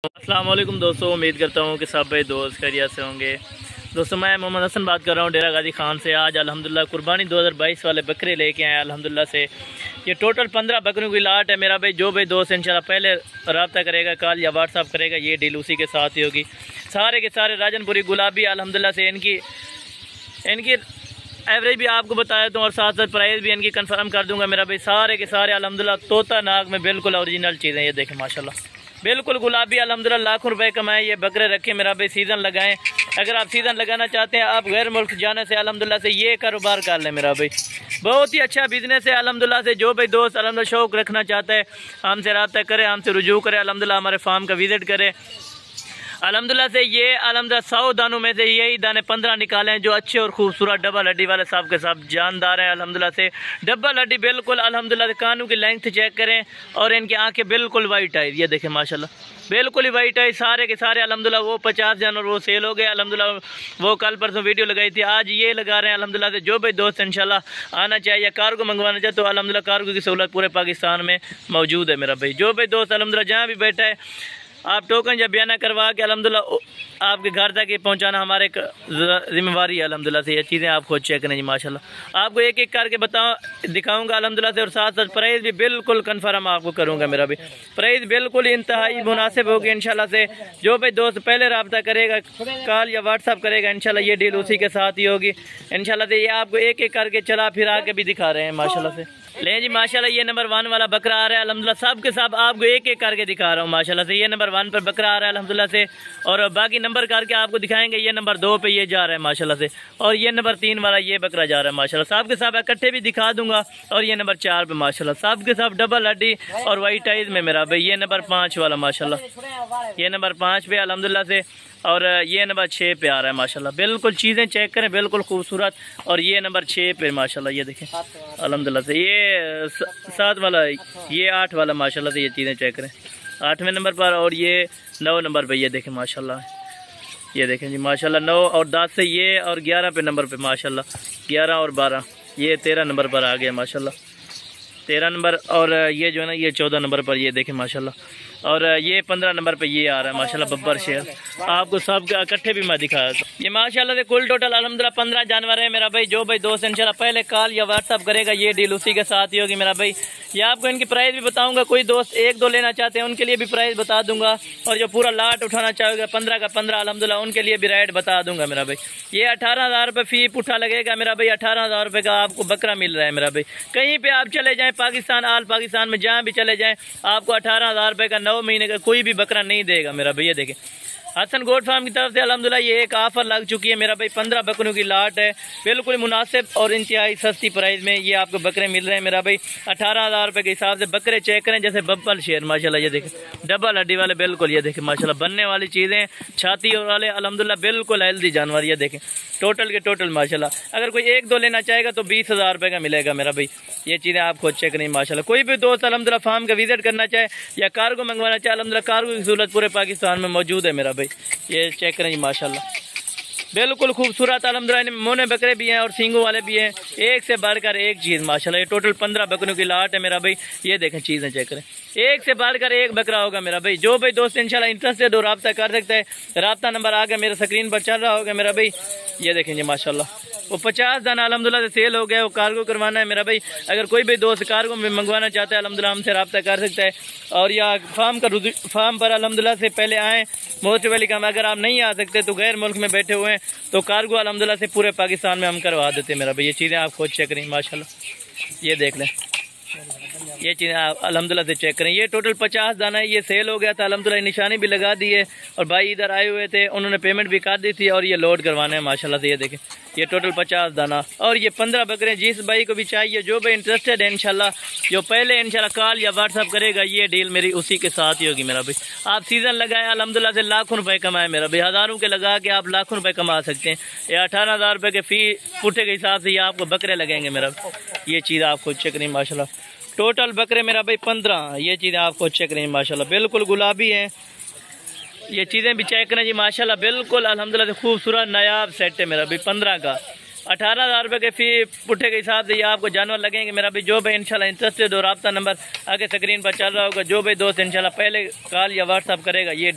अस्सलाम वालेकुम दोस्तों, उम्मीद करता हूँ कि सब भाई दोस्त खैरियत से होंगे। दोस्तों मैं मोहम्मद हसन बात कर रहा हूँ डेरा गाजी खान से। आज अल्हम्दुलिल्लाह कुर्बानी 2022 वाले बकरे लेके आए अल्हम्दुलिल्लाह से। ये टोटल 15 बकरों की लाट है। मेरा भाई जो भाई दोस्त इंशाल्लाह पहले रब्ता करेगा, कॉल या व्हाट्सअप करेगा, ये डील उसी के साथ ही होगी। सारे के सारे राजनपुरी गुलाबी अल्हम्दुलिल्लाह से। इनकी एवरेज भी आपको बताया दूँ और साथ साथ प्राइस भी इनकी कंफर्म कर दूंगा। मेरा भाई सारे के सारे अल्हम्दुलिल्लाह तोता नाग में बिल्कुल ओरिजिनल चीज़ें। ये देखें माशाल्लाह बिल्कुल गुलाबी अल्हम्दुलिल्लाह। लाखों रुपए कमाएं, ये बकरे रखें मेरा भाई, सीज़न लगाएं। अगर आप सीज़न लगाना चाहते हैं, आप गैर मुल्क जाने से अल्हम्दुलिल्लाह से ये कारोबार कर लें मेरा भाई। बहुत ही अच्छा बिजनेस है अल्हम्दुलिल्लाह से। जो भाई दोस्त अल्हम्दुलिल्लाह शौक़ रखना चाहता है, हमसे रब्ता करे, हमसे रुजू करे, अल्हम्दुलिल्लाह हमारे फार्म का विज़िट करे अल्हम्दुलिल्लाह से। ये अल्हम्दुलिल्लाह 100 दानों में से यही दाने 15 निकाले हैं जो अच्छे और खूबसूरत डबल हड्डी वाले सब के सब जानदार हैं अल्हम्दुलिल्लाह से। डबल हड्डी बिल्कुल अल्हम्दुलिल्लाह से। कानों की लेंथ चेक करें और इनकी आंखें बिल्कुल वाइट आई। ये देखें माशाल्लाह बिल्कुल ही वाइट आई। सारे के सारे अल्हम्दुलिल्लाह। वो 50 जानवर वो सेल हो गए अल्हम्दुलिल्लाह। वो कल परसों वीडियो लगाई थी, आज ये लगा रहे हैं अल्हम्दुलिल्लाह से। जो भाई दोस्त इंशाल्लाह आना चाहिए या कार्गो मंगवाना चाहे तो अल्हम्दुलिल्लाह कार्गो की सहूलत पूरे पाकिस्तान में मौजूद है मेरा भाई। जो भाई दोस्त अल्हम्दुलिल्लाह जहाँ भी बैठा है, आप टोकन या बयाना करवा के अल्हम्दुलिल्लाह आपके घर तक ये पहुंचाना हमारे जिम्मेवारी है अल्हम्दुलिल्लाह से। ये चीज़ें आप खुद चेक करें जी माशाल्लाह। आपको एक एक करके दिखाऊंगा अल्हम्दुलिल्लाह से। और साथ साथ प्राइस भी बिल्कुल कन्फर्म आपको करूंगा मेरा भी। प्राइस बिल्कुल इंतहाई मुनासिब होगी इंशाल्लाह से। जो भाई दोस्त पहले रब्ता करेगा, कॉल या व्हाट्सअप करेगा, इंशाल्लाह ये डील उसी के साथ ही होगी इंशाल्लाह से। ये आपको एक एक करके चला फिरा के भी दिखा रहे हैं माशाल्लाह से। ले जी माशाल्लाह ये नंबर 1 वाला बकरा आ रहा है अल्हम्दुलिल्लाह। सब के सब आपको एक एक करके दिखा रहा हूँ माशाल्लाह से। ये नंबर 1 पर बकरा आ रहा है अल्हम्दुलिल्लाह से। और बाकी नंबर करके आपको दिखाएंगे। ये नंबर 2 पे ये जा रहा है माशाल्लाह से। और ये नंबर 3 वाला ये बकरा जा रहा है माशाल्लाह। सब के सब इकट्ठे भी दिखा दूंगा। और ये नंबर 4 पे माशाल्लाह सब के सब डबल हड्डी और वाइट आइज में मेरा भाई। ये नंबर 5 वाला माशाल्लाह। ये नंबर 5 पे अल्हम्दुलिल्लाह से। और ये नंबर 6 पे आ रहा है माशाल्लाह। बिल्कुल चीज़ें चेक करें बिल्कुल खूबसूरत। और ये नंबर 6 पे माशाल्लाह। ये देखें अल्हम्दुलिल्लाह से। ये 7 वाला, ये 8 वाला माशाल्लाह से। ये चीज़ें चेक करें 8वें नंबर पर। और ये 9 नंबर पे ये देखें माशाल्लाह। ये देखें जी माशाल्लाह 9 और 10 से ये। और 11 पे नंबर पे माशाल्लाह 11 और 12। ये 13 नंबर पर आ गया माशाल्लाह 13 नंबर। और ये जो है ना ये 14 नंबर पर ये देखें माशाल्लाह। और ये 15 नंबर पे ये आ रहा है माशाल्लाह बब्बर शेर। आपको सब इकट्ठे भी मैं दिखाया था। ये माशाल्लाह से कुल टोटल अल्हम्दुलिल्लाह 15 जानवर है मेरा भाई। जो भाई दोस्त इंशाल्लाह पहले कॉल या व्हाट्सअप करेगा, ये डील उसी के साथ ही होगी मेरा भाई। ये आपको इनकी प्राइस भी बताऊंगा। कोई दोस्त 1-2 लेना चाहते हैं उनके लिए भी प्राइस बता दूंगा। और जो पूरा लाट उठाना चाहेगा 15 का 15 अल्हम्दुलिल्लाह उनके लिए भी रेट बता दूंगा मेरा भाई। ये 18,000 रुपये फी पुट्ठा लगेगा मेरा भाई। 18,000 रुपये का आपको बकरा मिल रहा है मेरा भाई। कहीं पे आप चले जाएं पाकिस्तान, आल पाकिस्तान में जहाँ भी चले जाएं, आपको 18,000 रुपये का 9 महीने का कोई भी बकरा नहीं देगा मेरा भैया। देखें हसन गोट फार्म की तरफ से अल्हम्दुलिल्लाह ये एक ऑफर लग चुकी है मेरा भाई। 15 बकरों की लाट है बिल्कुल मुनासिब और इंतहाई सस्ती प्राइस में ये आपको बकरे मिल रहे हैं मेरा भाई। 18,000 रुपये के हिसाब से बकरे चेक करें जैसे बब्बल शेर माशाल्लाह। ये देखें डबल हड्डी वाले बिल्कुल। ये देखें माशाल्लाह बनने वाली चीज़ें, छाती वाले अल्हम्दुलिल्लाह बिल्कुल हेल्दी जानवर। ये देखें टोटल के टोटल माशाल्लाह। अगर कोई 1-2 लेना चाहेगा तो 20,000 रुपये का मिलेगा मेरा भाई। ये चीज़ें आप खुद चेक नहीं माशाल्लाह। कोई भी दोस्त अल्हम्दुलिल्लाह फार्म का विजिट करना चाहे या कार्गो मंगवाना चाहे, अल्हम्दुलिल्लाह कार्गो की सहूलत पूरे पाकिस्तान में मौजूद है मेरा भाई। ये चेक करें जी माशाल्लाह बिल्कुल खूबसूरत अल्हम्दुलिल्लाह। मोने बकरे भी हैं और सींगों वाले भी हैं, एक से बढ़कर एक चीज़ माशाल्लाह। ये टोटल 15 बकरों की लाट है मेरा भाई। ये देखें चीज़ें चेक करें, एक से बढ़कर एक बकरा होगा मेरा भाई। जो भाई दोस्त इंशाल्लाह इंटरेस्टेड हो रब्ता कर सकता है। रब्ता नंबर आगे मेरे स्क्रीन पर चल रहा होगा मेरा भाई। ये देखें जी माशाल्लाह वो 50 दाना अल्हम्दुलिल्लाह से सेल हो गया। वो कार्गो करवाना है मेरा भाई। अगर कोई भी दोस्त कार्गो में मंगवाना चाहता है अल्हम्दुलिल्लाह हमसे रब्ता कर सकता है। और या फार्म पर अल्हम्दुलिल्लाह से पहले आएँ, मोस्ट वेलकम। अगर आप नहीं आ सकते तो गैर मुल्क में बैठे हुए हैं तो कार्गो अल्हम्दुलिल्लाह से पूरे पाकिस्तान में हम करवा देते हैं मेरा भाई। ये चीज़ें आप खुद चेक करें माशाल्लाह। ये देख लें ये चीज़ें आप अल्हम्दुलिल्लाह से चेक करें। ये टोटल 50 दाना है। ये सेल हो गया था अल्हम्दुलिल्लाह, निशानी भी लगा दी है। और भाई इधर आए हुए थे, उन्होंने पेमेंट भी कर दी थी और ये लोड करवाना है माशाल्लाह से। ये देखें ये टोटल 50 दाना और ये 15 बकरे। जिस भाई को भी चाहिए, जो भाई इंटरेस्टेड है इंशाल्लाह, जो पहले इंशाल्लाह कॉल या व्हाट्सअप करेगा, ये डील मेरी उसी के साथ ही होगी मेरा भाई। आप सीज़न लगाएं अल्हम्दुलिल्लाह से लाखों रुपए कमाएं मेरा भाई। हज़ारों के लगा के आप लाखों रुपए कमा सकते हैं। ये 18,000 रुपये के फी पुट्ठे के हिसाब से ये आपको बकरे लगेंगे मेरा। ये चीज़ आपको चेक नहीं माशाल्लाह। टोटल बकरे मेरा भाई 15। ये चीज़ें आपको चेक नहीं माशाल्लाह बिल्कुल गुलाबी हैं। ये चीज़ें भी चेक करें जी माशाल्लाह बिल्कुल अल्हम्दुलिल्लाह से खूबसूरत नायाब सेट है मेरा भाई। 15 का 18,000 रुपये के फी पुट्ठे के हिसाब से ये आपको जानवर लगेंगे मेरा भाई। जो भाई इंशाल्लाह इंटरेस्टेड हो, रब्ता नंबर आगे स्क्रीन पर चल रहा होगा। जो भाई दोस्त इंशाल्लाह पहले कॉल या व्हाट्सअप करेगा, ये